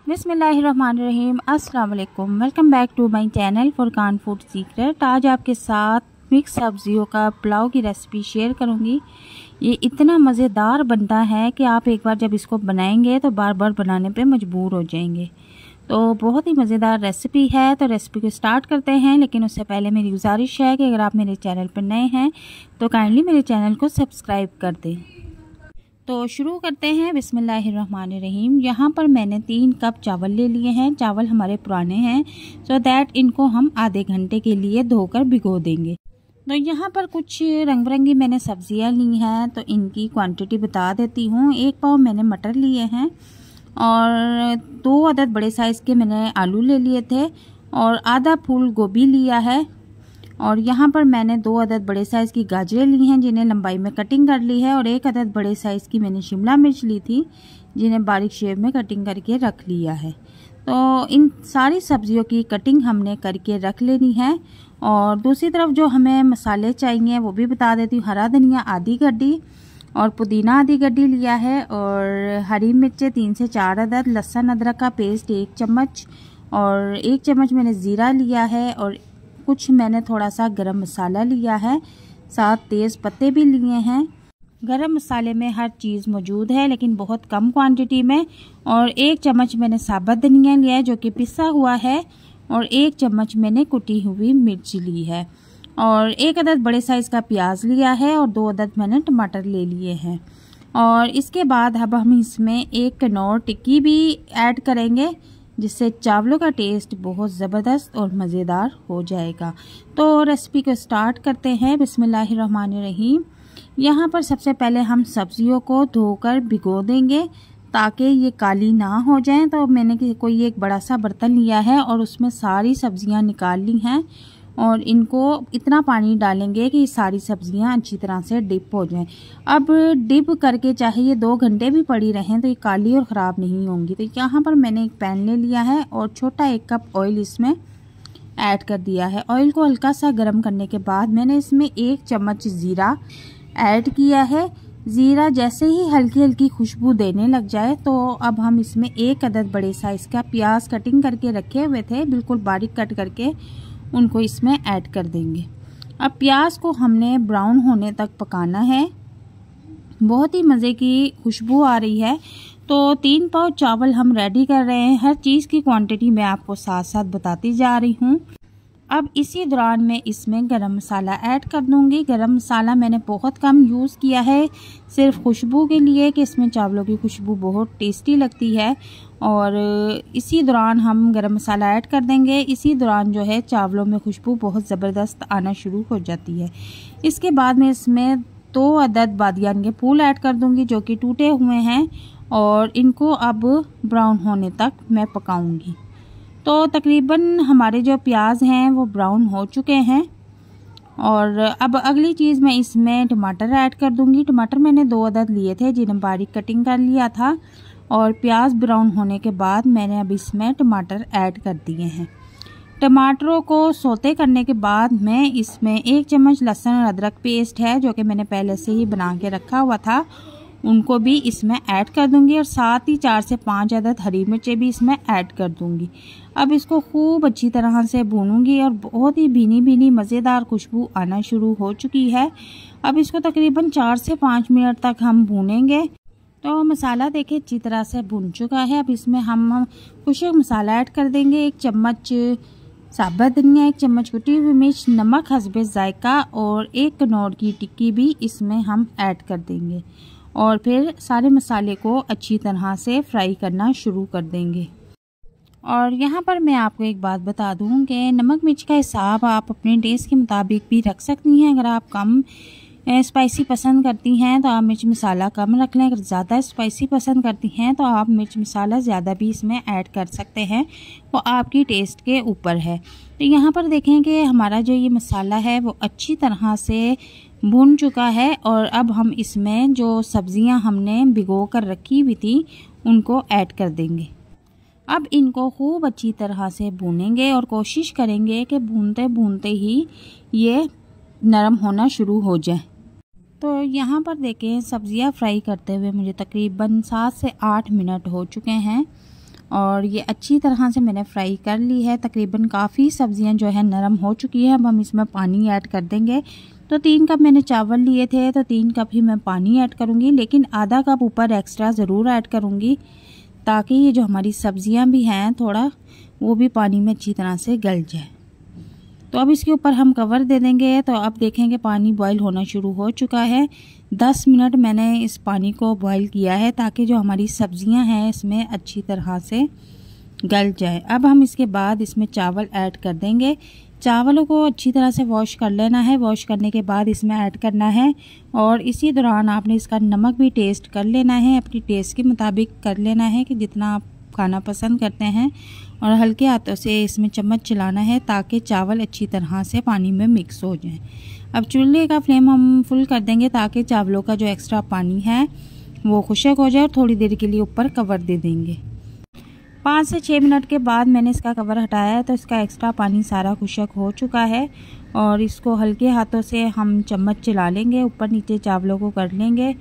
बिस्मिल्लाहिर्रहमानिर्रहीम। अस्सलाम वालेकुम। Welcome back to my channel Furqan food secret. आज आपके साथ मिक्स सब्जियों का पुलाव की रेसिपी शेयर करूंगी। ये इतना मज़ेदार बनता है कि आप एक बार जब इसको बनाएंगे तो बार बार बनाने पे मजबूर हो जाएंगे। तो बहुत ही मज़ेदार रेसिपी है। तो रेसिपी को स्टार्ट करते हैं, लेकिन उससे पहले मेरी गुजारिश है कि अगर आप मेरे चैनल पर नए हैं तो काइंडली मेरे चैनल को सब्सक्राइब कर दें। तो शुरू करते हैं। बिस्मिल्लाहिर्रहमानिर्रहीम। यहाँ पर मैंने 3 कप चावल ले लिए हैं। चावल हमारे पुराने हैं, सो दैट इनको हम आधे घंटे के लिए धोकर भिगो देंगे। तो यहाँ पर कुछ रंग बिरंगी मैंने सब्जियाँ ली हैं, तो इनकी क्वांटिटी बता देती हूँ। 1 पाव मैंने मटर लिए हैं और 2 अदद बड़े साइज़ के मैंने आलू ले लिए थे और आधा फूल गोभी लिया है। और यहाँ पर मैंने 2 अदद बड़े साइज़ की गाजरें ली हैं जिन्हें लंबाई में कटिंग कर ली है, और 1 अदद बड़े साइज़ की मैंने शिमला मिर्च ली थी जिन्हें बारीक शेप में कटिंग करके रख लिया है। तो इन सारी सब्जियों की कटिंग हमने करके रख लेनी है। और दूसरी तरफ जो हमें मसाले चाहिए वो भी बता देती हूँ। हरा धनिया आधी गड्डी और पुदीना आधी गड्डी लिया है, और हरी मिर्चें 3 से 4 अदद, लहसुन अदरक का पेस्ट 1 चम्मच, और 1 चम्मच मैंने ज़ीरा लिया है, और कुछ मैंने थोड़ा सा गरम मसाला लिया है, साथ तेज़ पत्ते भी लिए हैं। गरम मसाले में हर चीज़ मौजूद है लेकिन बहुत कम क्वांटिटी में। और 1 चम्मच मैंने साबुत धनिया लिया है जो कि पिसा हुआ है, और 1 चम्मच मैंने कुटी हुई मिर्च ली है, और 1 अदद बड़े साइज़ का प्याज लिया है, और 2 अदद मैंने टमाटर ले लिए हैं। और इसके बाद अब हम इसमें 1 कनौर टिक्की भी ऐड करेंगे जिससे चावलों का टेस्ट बहुत ज़बरदस्त और मज़ेदार हो जाएगा। तो रेसिपी को स्टार्ट करते हैं। बिस्मिल्लाहिर्रहमानिर्रहीम। यहाँ पर सबसे पहले हम सब्जियों को धोकर भिगो देंगे ताकि ये काली ना हो जाएं। तो मैंने कोई एक बड़ा सा बर्तन लिया है और उसमें सारी सब्जियाँ निकाल ली हैं, और इनको इतना पानी डालेंगे कि सारी सब्जियां अच्छी तरह से डिप हो जाएं। अब डिप करके चाहे ये 2 घंटे भी पड़ी रहें तो ये काली और ख़राब नहीं होंगी। तो यहाँ पर मैंने एक पैन ले लिया है और छोटा 1 कप ऑयल इसमें ऐड कर दिया है। ऑयल को हल्का सा गर्म करने के बाद मैंने इसमें 1 चम्मच ज़ीरा ऐड किया है। ज़ीरा जैसे ही हल्की हल्की खुशबू देने लग जाए तो अब हम इसमें 1 अदद बड़े साइज़ का प्याज कटिंग करके रखे हुए थे, बिल्कुल बारीक कट करके, उनको इसमें ऐड कर देंगे। अब प्याज को हमने ब्राउन होने तक पकाना है। बहुत ही मज़े की खुशबू आ रही है। तो 3 पाव चावल हम रेडी कर रहे हैं। हर चीज़ की क्वांटिटी मैं आपको साथ साथ बताती जा रही हूँ। अब इसी दौरान मैं इसमें गरम मसाला ऐड कर दूंगी। गरम मसाला मैंने बहुत कम यूज़ किया है, सिर्फ खुशबू के लिए कि इसमें चावलों की खुशबू बहुत टेस्टी लगती है। और इसी दौरान हम गरम मसाला ऐड कर देंगे। इसी दौरान जो है चावलों में खुशबू बहुत ज़बरदस्त आना शुरू हो जाती है। इसके बाद मैं इसमें 2 अदद बादियान के फूल ऐड कर दूंगी जो कि टूटे हुए हैं, और इनको अब ब्राउन होने तक मैं पकाऊंगी। तो तकरीबन हमारे जो प्याज हैं वो ब्राउन हो चुके हैं। और अब अगली चीज़ मैं इसमें टमाटर ऐड कर दूंगी। टमाटर मैंने 2 अदद लिए थे जिन्हें बारीक कटिंग कर लिया था, और प्याज ब्राउन होने के बाद मैंने अब इसमें टमाटर ऐड कर दिए हैं। टमाटरों को सौते करने के बाद मैं इसमें 1 चम्मच लहसुन और अदरक पेस्ट है जो कि मैंने पहले से ही बना के रखा हुआ था, उनको भी इसमें ऐड कर दूंगी, और साथ ही 4 से 5 अदद हरी मिर्चें भी इसमें ऐड कर दूंगी। अब इसको खूब अच्छी तरह से भूनूंगी, और बहुत ही भीनी भीनी मज़ेदार खुशबू आना शुरू हो चुकी है। अब इसको तकरीबन 4 से 5 मिनट तक हम भूनेंगे। तो मसाला देखिए अच्छी तरह से भुन चुका है। अब इसमें हम कुछ मसाला ऐड कर देंगे। 1 चम्मच साबुत धनिया, 1 चम्मच कुटी हुई मिर्च, नमक हस्बे जायका, और 1 कनौर की टिक्की भी इसमें हम ऐड कर देंगे, और फिर सारे मसाले को अच्छी तरह से फ्राई करना शुरू कर देंगे। और यहाँ पर मैं आपको एक बात बता दूँ कि नमक मिर्च का हिसाब आप अपने टेस्ट के मुताबिक भी रख सकती हैं। अगर आप कम स्पाइसी पसंद करती हैं तो आप मिर्च मसाला कम रख लें। अगर ज़्यादा स्पाइसी पसंद करती हैं तो आप मिर्च मसाला ज़्यादा भी इसमें ऐड कर सकते हैं, वो आपकी टेस्ट के ऊपर है। तो यहाँ पर देखें कि हमारा जो ये मसाला है वो अच्छी तरह से भुन चुका है, और अब हम इसमें जो सब्जियां हमने भिगो कर रखी हुई थी उनको ऐड कर देंगे। अब इनको खूब अच्छी तरह से भूनेंगे और कोशिश करेंगे कि भूनते भूनते ही ये नरम होना शुरू हो जाए। तो यहाँ पर देखें सब्जियाँ फ्राई करते हुए मुझे तकरीबन 7 से 8 मिनट हो चुके हैं, और ये अच्छी तरह से मैंने फ्राई कर ली है। तकरीबन काफ़ी सब्जियां जो है नरम हो चुकी है। अब हम इसमें पानी ऐड कर देंगे। तो 3 कप मैंने चावल लिए थे, तो 3 कप ही मैं पानी ऐड करूँगी, लेकिन आधा कप ऊपर एक्स्ट्रा ज़रूर ऐड करूँगी ताकि ये जो हमारी सब्जियां भी हैं थोड़ा वो भी पानी में अच्छी तरह से गल जाए। तो अब इसके ऊपर हम कवर दे देंगे। तो अब देखेंगे पानी बॉईल होना शुरू हो चुका है। 10 मिनट मैंने इस पानी को बॉईल किया है ताकि जो हमारी सब्जियां हैं इसमें अच्छी तरह से गल जाए। अब हम इसके बाद इसमें चावल ऐड कर देंगे। चावलों को अच्छी तरह से वॉश कर लेना है। वॉश करने के बाद इसमें ऐड करना है और इसी दौरान आपने इसका नमक भी टेस्ट कर लेना है। अपनी टेस्ट के मुताबिक कर लेना है कि जितना आप खाना पसंद करते हैं, और हल्के हाथों से इसमें चम्मच चलाना है ताकि चावल अच्छी तरह से पानी में मिक्स हो जाए। अब चूल्हे का फ्लेम हम फुल कर देंगे ताकि चावलों का जो एक्स्ट्रा पानी है वो खुश्क हो जाए, और थोड़ी देर के लिए ऊपर कवर दे देंगे। 5 से 6 मिनट के बाद मैंने इसका कवर हटाया है तो इसका एक्स्ट्रा पानी सारा खुश्क हो चुका है, और इसको हल्के हाथों से हम चम्मच चला लेंगे, ऊपर नीचे चावलों को कर लेंगे।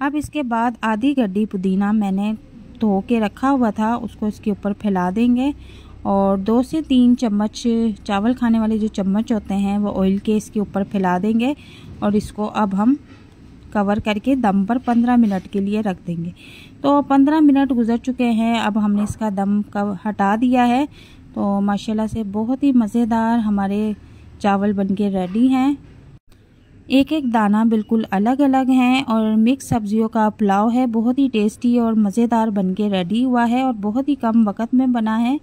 अब इसके बाद आधी गड्डी पुदीना मैंने धो के रखा हुआ था उसको इसके ऊपर फैला देंगे, और 2 से 3 चम्मच चावल खाने वाले जो चम्मच होते हैं वो ऑयल के इसके ऊपर फैला देंगे, और इसको अब हम कवर करके दम पर 15 मिनट के लिए रख देंगे। तो 15 मिनट गुजर चुके हैं। अब हमने इसका दम हटा दिया है। तो माशाल्लाह से बहुत ही मज़ेदार हमारे चावल बनके रेडी हैं। एक एक दाना बिल्कुल अलग अलग हैं, और मिक्स सब्जियों का पुलाव है, बहुत ही टेस्टी और मज़ेदार बनके रेडी हुआ है, और बहुत ही कम वक्त में बना है।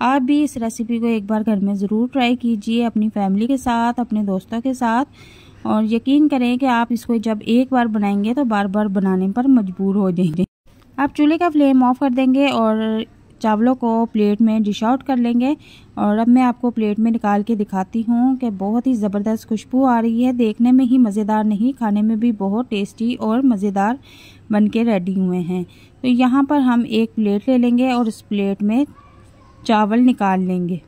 आप भी इस रेसिपी को एक बार घर में ज़रूर ट्राई कीजिए अपनी फैमिली के साथ, अपने दोस्तों के साथ, और यकीन करें कि आप इसको जब एक बार बनाएंगे तो बार बार बनाने पर मजबूर हो जाएंगे। आप चूल्हे का फ्लेम ऑफ कर देंगे और चावलों को प्लेट में डिश आउट कर लेंगे। और अब मैं आपको प्लेट में निकाल के दिखाती हूँ कि बहुत ही ज़बरदस्त खुशबू आ रही है। देखने में ही मज़ेदार नहीं, खाने में भी बहुत टेस्टी और मज़ेदार बनके रेडी हुए हैं। तो यहाँ पर हम एक प्लेट ले लेंगे और इस प्लेट में चावल निकाल लेंगे।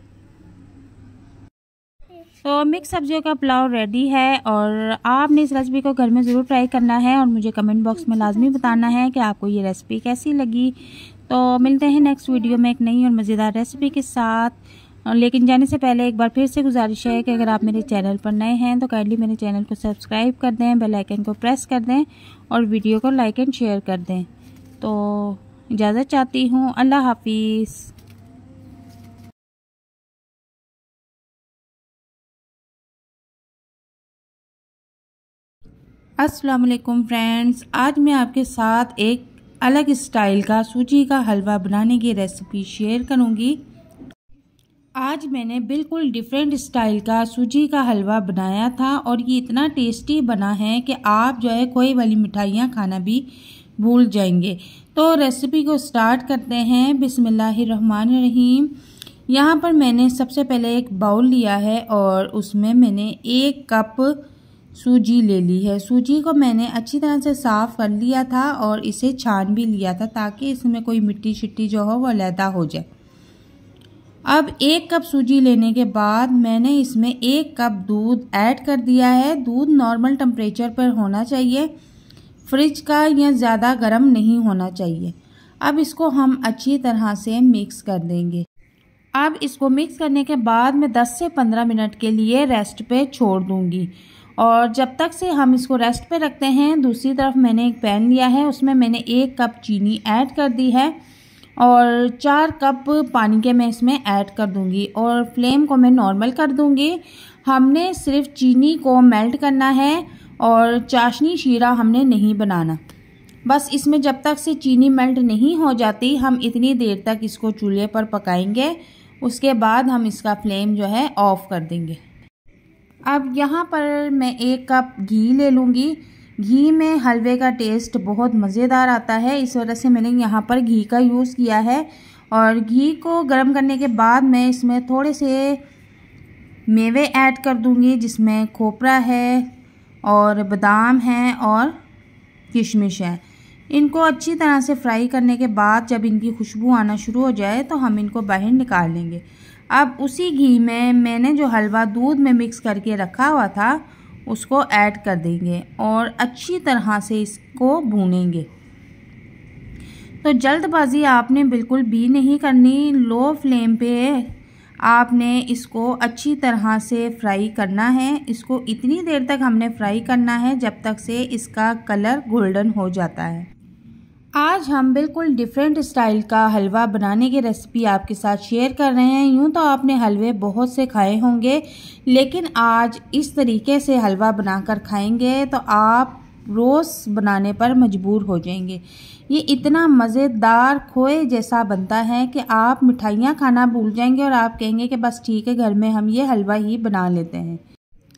तो मिक्स सब्जियों का पुलाव रेडी है, और आपने इस रेसिपी को घर में ज़रूर ट्राई करना है, और मुझे कमेंट बॉक्स में लाजमी बताना है कि आपको ये रेसिपी कैसी लगी। तो मिलते हैं नेक्स्ट वीडियो में एक नई और मज़ेदार रेसिपी के साथ। लेकिन जाने से पहले एक बार फिर से गुजारिश है कि अगर आप मेरे चैनल पर नए हैं तो काइंडली मेरे चैनल को सब्सक्राइब कर दें, बेल आइकन को प्रेस कर दें, और वीडियो को लाइक एंड शेयर कर दें। तो इजाज़त चाहती हूँ। अल्लाह हाफिज़। अस्सलाम वालेकुम फ्रेंड्स, आज मैं आपके साथ एक अलग स्टाइल का सूजी का हलवा बनाने की रेसिपी शेयर करूंगी। आज मैंने बिल्कुल डिफरेंट स्टाइल का सूजी का हलवा बनाया था, और ये इतना टेस्टी बना है कि आप जो है खोए वाली मिठाइयाँ खाना भी भूल जाएंगे। तो रेसिपी को स्टार्ट करते हैं। बिस्मिल्लाहिर्रहमानिर्रहीम। यहाँ पर मैंने सबसे पहले एक बाउल लिया है और उसमें मैंने 1 कप सूजी ले ली है। सूजी को मैंने अच्छी तरह से साफ़ कर लिया था और इसे छान भी लिया था ताकि इसमें कोई मिट्टी शिट्टी जो हो वो अलहदा हो जाए। अब 1 कप सूजी लेने के बाद मैंने इसमें 1 कप दूध ऐड कर दिया है। दूध नॉर्मल टेम्परेचर पर होना चाहिए, फ्रिज का या ज़्यादा गर्म नहीं होना चाहिए। अब इसको हम अच्छी तरह से मिक्स कर देंगे। अब इसको मिक्स करने के बाद मैं 10 से 15 मिनट के लिए रेस्ट पे छोड़ दूंगी, और जब तक से हम इसको रेस्ट पे रखते हैं दूसरी तरफ मैंने एक पैन लिया है, उसमें मैंने 1 कप चीनी ऐड कर दी है और 4 कप पानी के मैं इसमें ऐड कर दूंगी, और फ्लेम को मैं नॉर्मल कर दूंगी। हमने सिर्फ चीनी को मेल्ट करना है और चाशनी शीरा हमने नहीं बनाना। बस इसमें जब तक से चीनी मेल्ट नहीं हो जाती हम इतनी देर तक इसको चूल्हे पर पकाएंगे, उसके बाद हम इसका फ्लेम जो है ऑफ कर देंगे। अब यहाँ पर मैं 1 कप घी ले लूँगी। घी में हलवे का टेस्ट बहुत मज़ेदार आता है, इस वजह से मैंने यहाँ पर घी का यूज़ किया है। और घी को गर्म करने के बाद मैं इसमें थोड़े से मेवे ऐड कर दूँगी, जिसमें खोपरा है और बादाम है और किशमिश है। इनको अच्छी तरह से फ्राई करने के बाद जब इनकी खुशबू आना शुरू हो जाए तो हम इनको बाहर निकाल लेंगे। अब उसी घी में मैंने जो हलवा दूध में मिक्स करके रखा हुआ था उसको ऐड कर देंगे और अच्छी तरह से इसको भूनेंगे। तो जल्दबाजी आपने बिल्कुल भी नहीं करनी। लो फ्लेम पे आपने इसको अच्छी तरह से फ्राई करना है। इसको इतनी देर तक हमने फ्राई करना है जब तक से इसका कलर गोल्डन हो जाता है। आज हम बिल्कुल डिफरेंट स्टाइल का हलवा बनाने की रेसिपी आपके साथ शेयर कर रहे हैं। यूँ तो आपने हलवे बहुत से खाए होंगे, लेकिन आज इस तरीके से हलवा बनाकर खाएंगे तो आप रोज़ बनाने पर मजबूर हो जाएंगे। ये इतना मज़ेदार खोए जैसा बनता है कि आप मिठाइयाँ खाना भूल जाएंगे और आप कहेंगे कि बस ठीक है, घर में हम ये हलवा ही बना लेते हैं।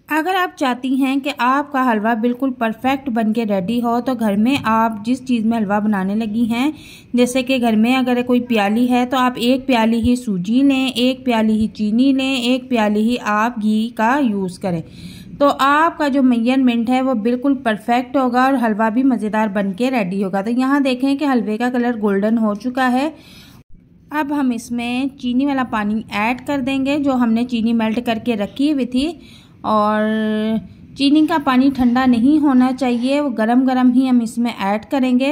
अगर आप चाहती हैं कि आपका हलवा बिल्कुल परफेक्ट बन के रेडी हो तो घर में आप जिस चीज़ में हलवा बनाने लगी हैं, जैसे कि घर में अगर कोई प्याली है तो आप 1 प्याली ही सूजी लें, 1 प्याली ही चीनी लें, 1 प्याली ही आप घी का यूज़ करें, तो आपका जो मेजरमेंट है वो बिल्कुल परफेक्ट होगा और हलवा भी मज़ेदार बन के रेडी होगा। तो यहाँ देखें कि हलवे का कलर गोल्डन हो चुका है। अब हम इसमें चीनी वाला पानी ऐड कर देंगे, जो हमने चीनी मेल्ट करके रखी हुई थी। और चीनी का पानी ठंडा नहीं होना चाहिए, वो गरम गरम ही हम इसमें ऐड करेंगे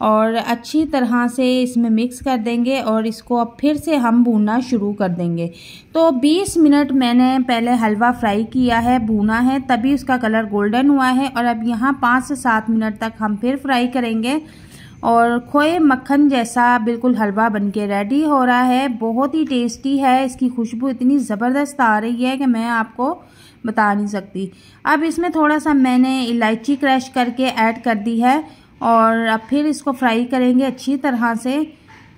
और अच्छी तरह से इसमें मिक्स कर देंगे और इसको अब फिर से हम भूनना शुरू कर देंगे। तो 20 मिनट मैंने पहले हलवा फ्राई किया है, भूना है, तभी उसका कलर गोल्डन हुआ है। और अब यहाँ 5 से 7 मिनट तक हम फिर फ्राई करेंगे और खोए मक्खन जैसा बिल्कुल हलवा बनके रेडी हो रहा है। बहुत ही टेस्टी है, इसकी खुशबू इतनी ज़बरदस्त आ रही है कि मैं आपको बता नहीं सकती। अब इसमें थोड़ा सा मैंने इलायची क्रश करके ऐड कर दी है और अब फिर इसको फ्राई करेंगे अच्छी तरह से।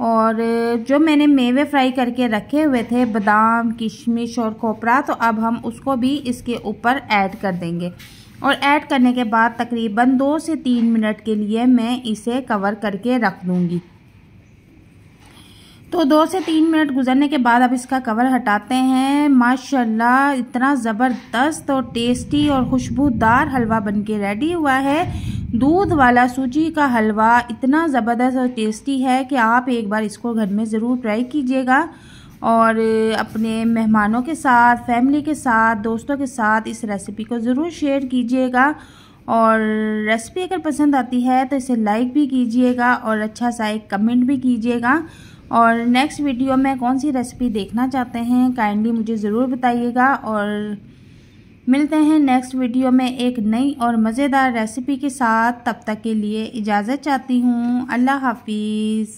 और जो मैंने मेवे फ्राई करके रखे हुए थे, बादाम, किशमिश और खोपरा, तो अब हम उसको भी इसके ऊपर ऐड कर देंगे। और ऐड करने के बाद तकरीबन 2 से 3 मिनट के लिए मैं इसे कवर करके रख दूंगी। तो 2 से 3 मिनट गुजरने के बाद अब इसका कवर हटाते हैं। माशाल्लाह इतना ज़बरदस्त और टेस्टी और खुशबूदार हलवा बनके रेडी हुआ है। दूध वाला सूजी का हलवा इतना ज़बरदस्त और टेस्टी है कि आप एक बार इसको घर में ज़रूर ट्राई कीजिएगा और अपने मेहमानों के साथ, फैमिली के साथ, दोस्तों के साथ इस रेसिपी को ज़रूर शेयर कीजिएगा। और रेसिपी अगर पसंद आती है तो इसे लाइक भी कीजिएगा और अच्छा सा एक कमेंट भी कीजिएगा। और नेक्स्ट वीडियो में कौन सी रेसिपी देखना चाहते हैं काइंडली मुझे ज़रूर बताइएगा। और मिलते हैं नेक्स्ट वीडियो में एक नई और मज़ेदार रेसिपी के साथ। तब तक के लिए इजाज़त चाहती हूँ। अल्लाह हाफिज़।